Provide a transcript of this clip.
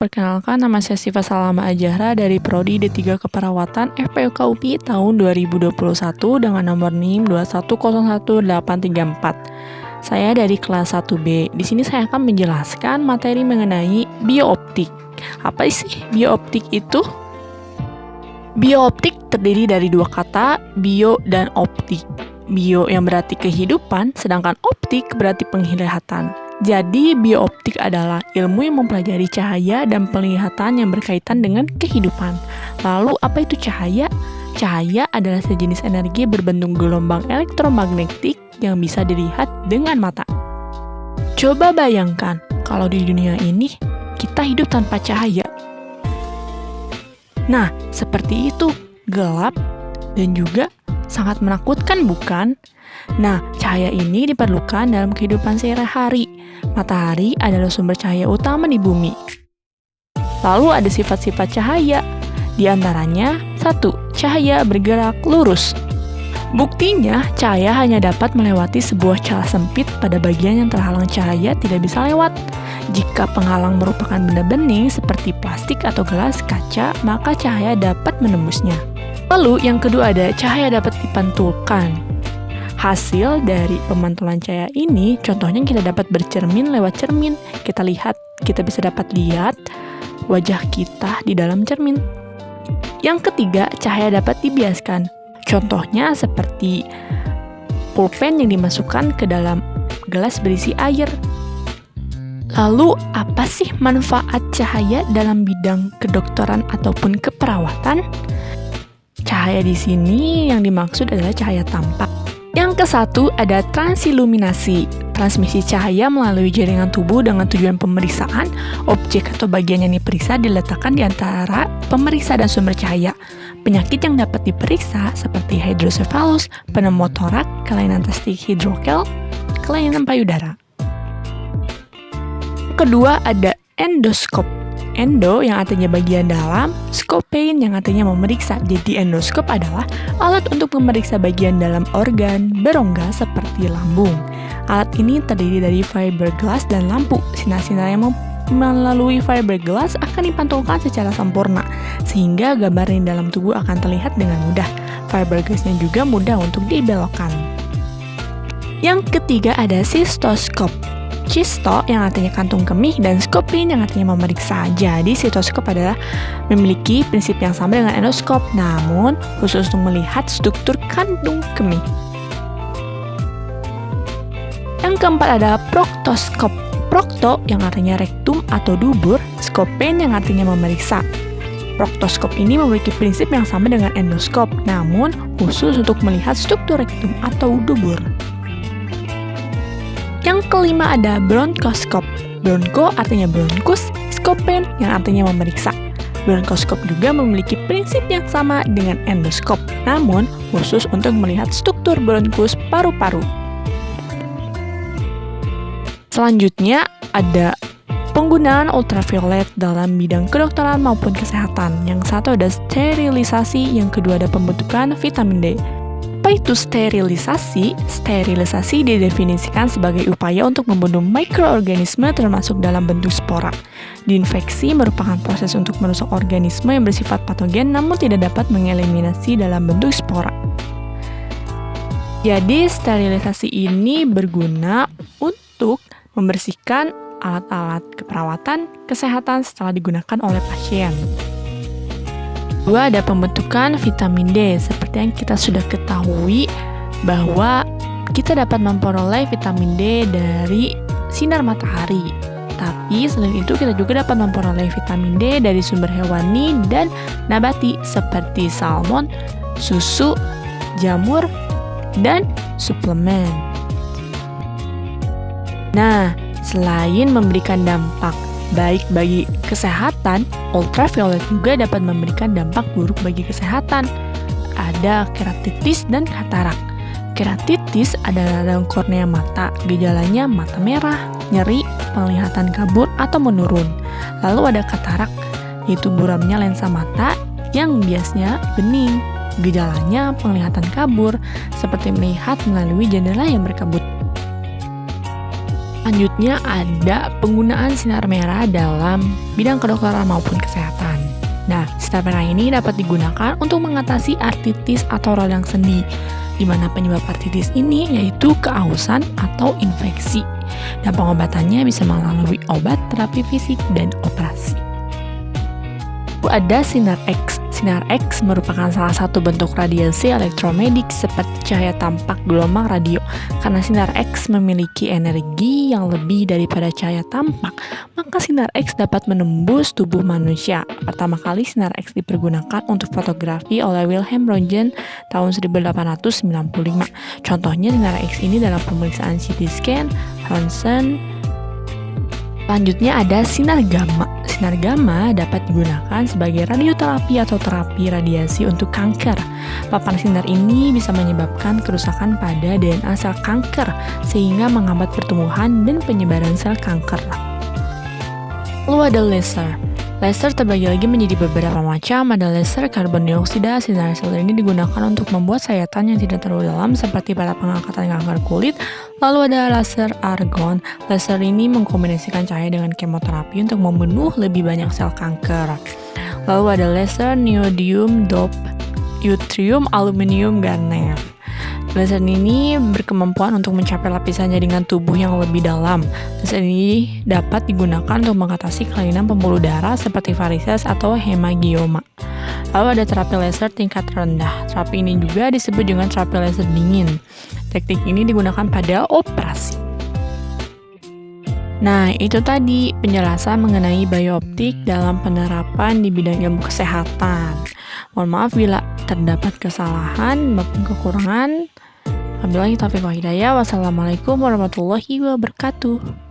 Perkenalkan, nama saya Siva Salama Ajahra dari Prodi D3 Keperawatan FPUK UPI tahun 2021 dengan nomor NIM 2101834. Saya dari kelas 1B. Di sini saya akan menjelaskan materi mengenai biooptik. Apa sih biooptik itu? Biooptik terdiri dari dua kata, bio dan optik. Bio yang berarti kehidupan, sedangkan optik berarti penglihatan. Jadi, biooptik adalah ilmu yang mempelajari cahaya dan penglihatan yang berkaitan dengan kehidupan. Lalu, apa itu cahaya? Cahaya adalah sejenis energi berbentuk gelombang elektromagnetik yang bisa dilihat dengan mata. Coba bayangkan, kalau di dunia ini, kita hidup tanpa cahaya. Nah, seperti itu, gelap dan juga sangat menakutkan, bukan? Nah, cahaya ini diperlukan dalam kehidupan sehari-hari. Matahari adalah sumber cahaya utama di bumi. Lalu ada sifat-sifat cahaya. Di antaranya, 1. Cahaya bergerak lurus. Buktinya, cahaya hanya dapat melewati sebuah celah sempit pada bagian yang terhalang cahaya tidak bisa lewat. Jika penghalang merupakan benda bening seperti plastik atau gelas kaca, maka cahaya dapat menembusnya. Lalu yang kedua ada cahaya dapat dipantulkan. Hasil dari pemantulan cahaya ini, contohnya kita dapat bercermin lewat cermin. Kita bisa dapat lihat wajah kita di dalam cermin. Yang ketiga, cahaya dapat dibiaskan. Contohnya seperti pulpen yang dimasukkan ke dalam gelas berisi air. Lalu, apa sih manfaat cahaya dalam bidang kedokteran ataupun keperawatan? Cahaya di sini yang dimaksud adalah cahaya tampak. Yang ke-1 ada transiluminasi. Transmisi cahaya melalui jaringan tubuh dengan tujuan pemeriksaan. Objek atau bagian yang diperiksa diletakkan di antara pemeriksa dan sumber cahaya. Penyakit yang dapat diperiksa seperti hidrosefalus, pneumotorak, kelainan testik hidrokel, kelainan payudara. Kedua ada endoskop. Endo yang artinya bagian dalam, skopein yang artinya memeriksa. Jadi endoskop adalah alat untuk memeriksa bagian dalam organ berongga seperti lambung. Alat ini terdiri dari fiberglass dan lampu. Sinar-sinar yang melalui fiberglass akan dipantulkan secara sempurna, sehingga gambar di dalam tubuh akan terlihat dengan mudah. Fiberglassnya juga mudah untuk dibelokkan. Yang ketiga ada sistoskop. Cisto yang artinya kantung kemih dan skopin yang artinya memeriksa. Jadi sistoskop adalah memiliki prinsip yang sama dengan endoskop, namun khusus untuk melihat struktur kantung kemih. Yang keempat ada proktoskop. Prokto yang artinya rektum atau dubur, skopen yang artinya memeriksa. Proktoskop ini memiliki prinsip yang sama dengan endoskop, namun khusus untuk melihat struktur rektum atau dubur. Yang kelima ada bronkoskop. Bronko artinya bronkus, skopen yang artinya memeriksa. Bronkoskop juga memiliki prinsip yang sama dengan endoskop, namun khusus untuk melihat struktur bronkus paru-paru. Selanjutnya ada penggunaan ultraviolet dalam bidang kedokteran maupun kesehatan. Yang satu ada sterilisasi, yang kedua ada pembentukan vitamin D. Apa itu sterilisasi? Sterilisasi didefinisikan sebagai upaya untuk membunuh mikroorganisme termasuk dalam bentuk spora. Diinfeksi merupakan proses untuk merusak organisme yang bersifat patogen namun tidak dapat mengeliminasi dalam bentuk spora. Jadi sterilisasi ini berguna untuk membersihkan alat-alat keperawatan kesehatan setelah digunakan oleh pasien. Kedua ada pembentukan vitamin D. Seperti yang kita sudah ketahui bahwa kita dapat memperoleh vitamin D dari sinar matahari. Tapi selain itu kita juga dapat memperoleh vitamin D dari sumber hewani dan nabati seperti salmon, susu, jamur, dan suplemen. Nah, selain memberikan dampak baik bagi kesehatan, ultraviolet juga dapat memberikan dampak buruk bagi kesehatan. Ada keratitis dan katarak. Keratitis adalah radang kornea mata. Gejalanya mata merah, nyeri, penglihatan kabur atau menurun. Lalu ada katarak, yaitu buramnya lensa mata yang biasanya bening. Gejalanya penglihatan kabur, seperti melihat melalui jendela yang berkabut. Selanjutnya ada penggunaan sinar merah dalam bidang kedokteran maupun kesehatan. Nah, sinar merah ini dapat digunakan untuk mengatasi artritis atau radang sendi, di mana penyebab artritis ini yaitu keausan atau infeksi. Dan pengobatannya bisa melalui obat, terapi fisik, dan operasi. Ada sinar X. Sinar X merupakan salah satu bentuk radiasi elektromagnetik seperti cahaya tampak gelombang radio. Karena sinar X memiliki energi yang lebih daripada cahaya tampak, maka sinar X dapat menembus tubuh manusia. Pertama kali sinar X dipergunakan untuk fotografi oleh Wilhelm Röntgen tahun 1895. Contohnya sinar X ini dalam pemeriksaan CT scan, ronsen. Selanjutnya ada sinar gamma. Sinar gamma dapat digunakan sebagai radioterapi atau terapi radiasi untuk kanker. Paparan sinar ini bisa menyebabkan kerusakan pada DNA sel kanker sehingga menghambat pertumbuhan dan penyebaran sel kanker. Lalu ada laser. Laser terbagi lagi menjadi beberapa macam. Ada laser karbon dioksida. Sinar laser ini digunakan untuk membuat sayatan yang tidak terlalu dalam seperti pada pengangkatan kanker kulit. Lalu ada laser argon. Laser ini mengkombinasikan cahaya dengan kemoterapi untuk membunuh lebih banyak sel kanker. Lalu ada laser neodymium dope yttrium aluminium garnet. Laser ini berkemampuan untuk mencapai lapisan jaringan tubuh yang lebih dalam. Laser ini dapat digunakan untuk mengatasi kelainan pembuluh darah seperti varises atau hemangioma. Lalu ada terapi laser tingkat rendah. Terapi ini juga disebut dengan terapi laser dingin. Teknik ini digunakan pada operasi. Nah, itu tadi penjelasan mengenai bioptik dalam penerapan di bidang ilmu kesehatan. Mohon maaf bila terdapat kesalahan maupun kekurangan. Wabillahi taufiq wal hidayah. Wassalamualaikum warahmatullahi wabarakatuh.